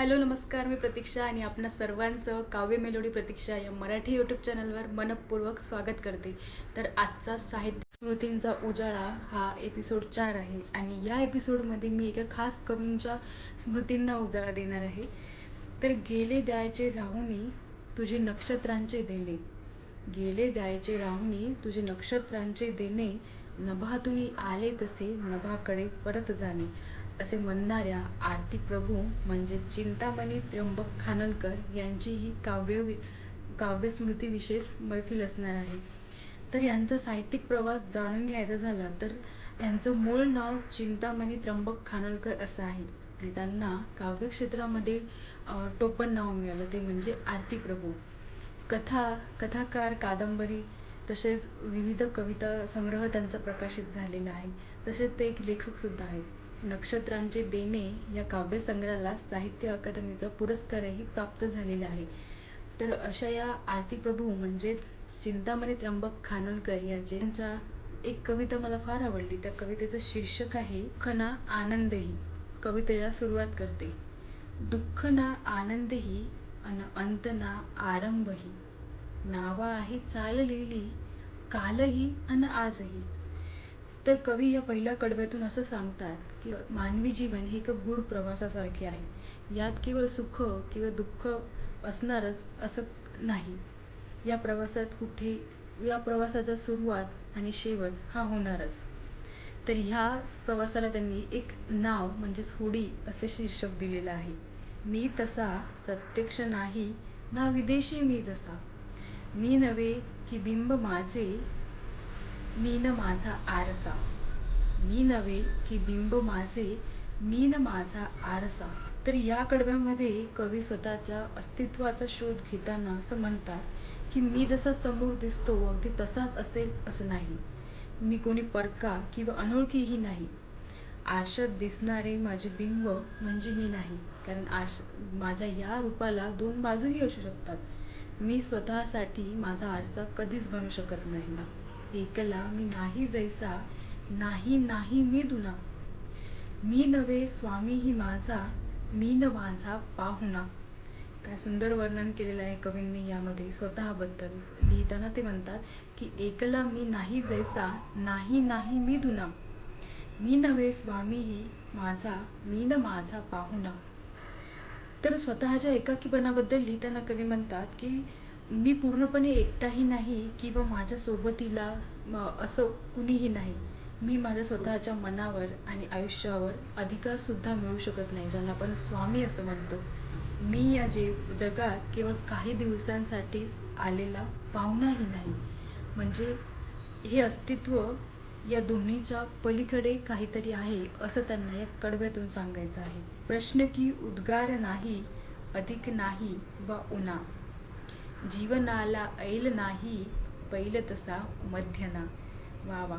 Hello नमस्कार, मी प्रतीक्षा आणि आपणा सर्वांचं काव्य मेलोडी प्रतीक्षा या मराठी यूट्यूब चॅनलवर मनपूर्वक स्वागत करते. तर आजचा साहित्य स्मृतींचा उजाळा हा एपिसोड 4 आहे आणि या एपिसोडमध्ये मी एका खास कवींच्या स्मृतींना उजाळा देणार आहे. तर गेले द्यायचे राहुनी तुझे नक्षत्रांचे देणे, गेले द्यायचे राहुनी तुझे नक्षत्रांचे देणे, नभातुनी आले तसे नभाकडे परत जाणे, असे म्हणणाऱ्या आरती प्रभू म्हणजे चिंतामणी त्र्यंबक खानोलकर यांची ही काव्यस्मृती विशेष मैफिल असणार आहे. तर यांचा साहित्यिक प्रवास जाणून घ्यायचा झाला तर यांचं मूळ नाव चिंतामणी त्र्यंबक खानोलकर असं आहे आणि त्यांना काव्यक्षेत्रामध्ये टोपण नाव मिळालं ते म्हणजे आरती प्रभू. कथाकार, कादंबरी तसेच विविध कविता संग्रह त्यांचा प्रकाशित झालेला आहे. तसेच ते एक लेखकसुद्धा आहेत. नक्षत्रांचे देणे या काव्यसंग्रहाला साहित्य अकादमीचा पुरस्कारही प्राप्त झालेला आहे. तर अशा या आरती प्रभू म्हणजे चिंतामणी त्र्यंबक खानोलकर यांच्या एक कविता मला फार आवडली. त्या कवितेचं शीर्षक आहे दुःख ना आनंदही. कवितेला सुरुवात करते. दुःख ना आनंदही अन अंत ना आरंभही, नावा आहे चाललेली कालही अन आजही. तर कवी या पहिल्या कडव्यातून असं सांगतात की मानवी जीवन हे एका गूढ प्रवासासारखे आहे. यात केवळ सुख किंवा दुःख असणारच असं नाही. या प्रवासाचा सुरुवात आणि शेवट हा होणारच. तर ह्या प्रवासाला त्यांनी एक नाव म्हणजेच होडी असे शीर्षक दिलेलं आहे. मी तसा प्रत्यक्ष नाही ना विदेशी मी जसा, मी नव्हे की बिंब माझे, मी न माझा आरसा, मी नव्हे की बिंब माझे, मी न माझा आरसा. तर या कडव्यामध्ये कवी स्वतःच्या अस्तित्वाचा शोध घेताना असं म्हणतात की मी जसा समोर दिसतो अगदी तसाच असेल असं नाही. मी कोणी परका किंवा अनोळखीही नाही. आरशात दिसणारे माझे बिंब म्हणजे मी नाही, कारण माझ्या या रूपाला दोन बाजूही असू शकतात. मी स्वतःसाठी माझा आरसा कधीच बनू शकत नाही. एकला मी नाही जैसा, नाही नाही मी दुना, मी नव्हे स्वामी ही माझा, मी न माझा पाहुणा. काय सुंदर वर्णन केलेलं आहे कवींनी यामध्ये स्वतःबद्दल. लिहिताना ते म्हणतात की एकला मी नाही जैसा, नाही नाही मी दुना, मी नव्हे स्वामी ही माझा, मी न माझा पाहुणा. तर स्वतःच्या एकाकीपणाबद्दल लिहिताना कवी म्हणतात की मी पूर्णपणे एकटाही नाही किंवा माझ्या सोबतीला असं कुणीही नाही. मी माझ्या स्वतःच्या मनावर आणि आयुष्यावर अधिकारसुद्धा मिळू शकत नाही, ज्यांना आपण स्वामी असं म्हणतो. मी या जगात केवळ काही दिवसांसाठीच आलेला पाहुणाही नाही. म्हणजे हे अस्तित्व या दोन्हीच्या पलीकडे काहीतरी आहे असं त्यांना या कडव्यातून सांगायचं आहे. प्रश्न की उद्गार नाही, अधिक नाही वा उना, जीवनाला ऐल नाही पैल तसा मध्यना. वा वा.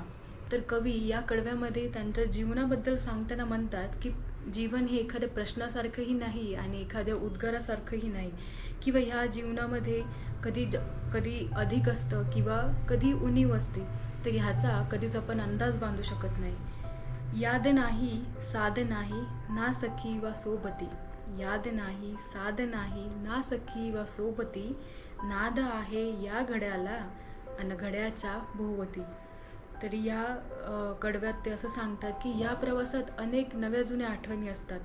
तर कवी या कडव्यामध्ये त्यांच्या जीवनाबद्दल सांगताना म्हणतात की जीवन हे एखाद्या प्रश्नासारखंही नाही आणि एखाद्या उद्गारासारखंही नाही, किंवा ह्या जीवनामध्ये कधी अधिक असतं किंवा कधी उणीव असते. तर ह्याचा कधीच आपण अंदाज बांधू शकत नाही. याद नाही साध नाही ना सखी वा सोबती, याद नाही साध नाही ना सखी वा सोबती, नाद आहे या घड्याला अन घड्याच्या भोवती. तर या कडव्यात ते असं सांगतात की या प्रवासात अनेक नव्या जुन्या आठवणी असतात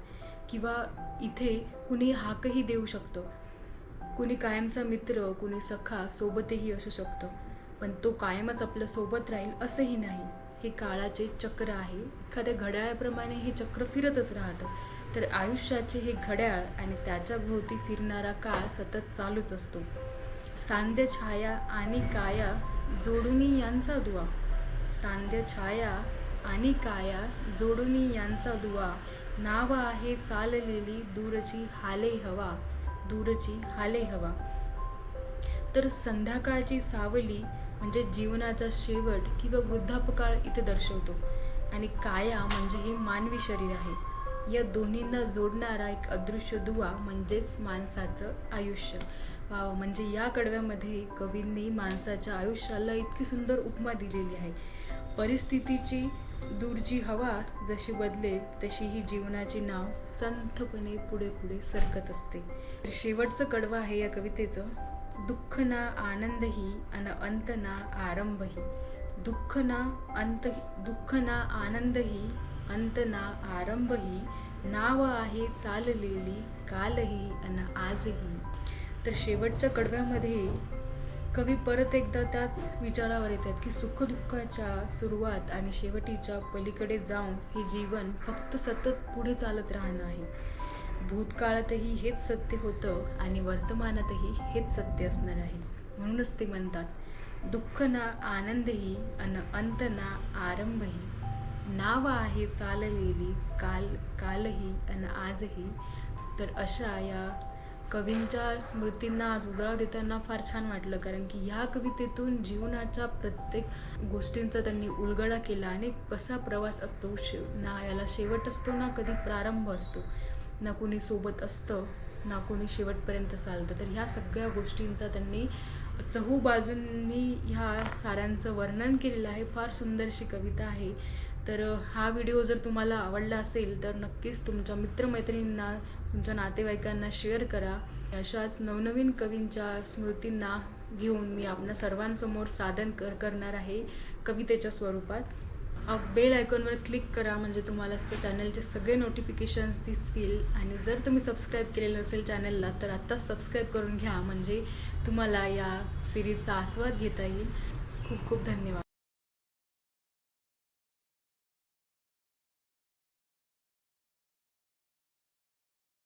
किंवा इथे कुणी हाकही देऊ शकतं. कुणी कायमचा मित्र, कुणी सखा सोबतही असू शकतं, पण तो कायमच आपल्या सोबत राहील असंही नाही. हे काळाचे चक्र आहे. एखाद्या घड्याळाप्रमाणे हे चक्र फिरतच राहतं. तर आयुष्याचे हे घड्याळ आणि त्याच्या भोवती फिरणारा काळ सतत चालूच असतो. सांध्य छाया आणि काया जोडुनी यांचा दुवा, सांध्य छाया आणि काया जोडुनी यांचा दुवा, नाव आहे चाललेली दूरची हाले हवा, दूरची हाले हवा. तर संध्याकाळची सावली म्हणजे जीवनाचा शेवट किंवा वृद्धापकाळ इथे दर्शवतो आणि काया म्हणजे हे मानवी शरीर आहे. या दोन्हींना जोडणारा एक अदृश्य दुवा म्हणजेच माणसाचं आयुष्य. वाव. म्हणजे या कडव्यामध्ये कवींनी माणसाच्या आयुष्याला इतकी सुंदर उपमा दिलेली आहे. परिस्थितीची दूरची हवा जशी बदलेल तशी ही जीवनाची नाव संथपणे पुढे पुढे सरकत असते. तर शेवटचं कडवं आहे या कवितेचं. दुःख ना आनंदही अन अंत ना आरंभही. दुःख ना आनंदही अंत ना आरंभही. नाव आहे चाललेली कालही अन आजही. तर शेवटच्या कडव्यामध्ये कवी परत एकदा त्याच विचारावर येतात की सुखदुःखाच्या सुरुवात आणि शेवटीच्या पलीकडे जाऊन हे जीवन फक्त सतत पुढे चालत राहणं आहे. भूतकाळातही हेच सत्य होतं आणि वर्तमानातही हेच सत्य असणार आहे. म्हणूनच ते म्हणतात दुःख ना आनंदही अन अंत ना आरंभही. नाव आहे चाललेली कालही अन आजही. तर अशा या कवींच्या स्मृतींना आज उजाळा देताना फार छान वाटलं, कारण की ह्या कवितेतून जीवनाच्या प्रत्येक गोष्टींचा त्यांनी उलगडा केला आणि कसा प्रवास असतो, ना याला शेवट असतो ना कधी प्रारंभ असतो, ना कोणी सोबत असतं ना कोणी शेवटपर्यंत चालतं. तर ह्या सगळ्या गोष्टींचा त्यांनी चहूबाजूंनी ह्या साऱ्यांचं वर्णन केलेलं आहे. फार सुंदरशी कविता आहे. तर हा व्हिडिओ जर तुम्हाला आवडला असेल तर नक्कीच तुमच्या मित्रमैत्रिणींना, तुमच्या नातेवाईकांना शेअर करा. अशाच नवनवीन कवींच्या स्मृतींना घेऊन मी आपल्या सर्वांसमोर सादर करणार आहे कवितेच्या स्वरूपात. बेल आयकॉनवर क्लिक करा म्हणजे तुम्हाला चॅनलचे सगळे नोटिफिकेशन्स दिसतील. आणि जर तुम्ही सबस्क्राईब केलेलं नसेल चॅनलला तर आत्ताच सबस्क्राईब करून घ्या म्हणजे तुम्हाला या सिरीजचा आस्वाद घेता येईल. खूप खूप धन्यवाद.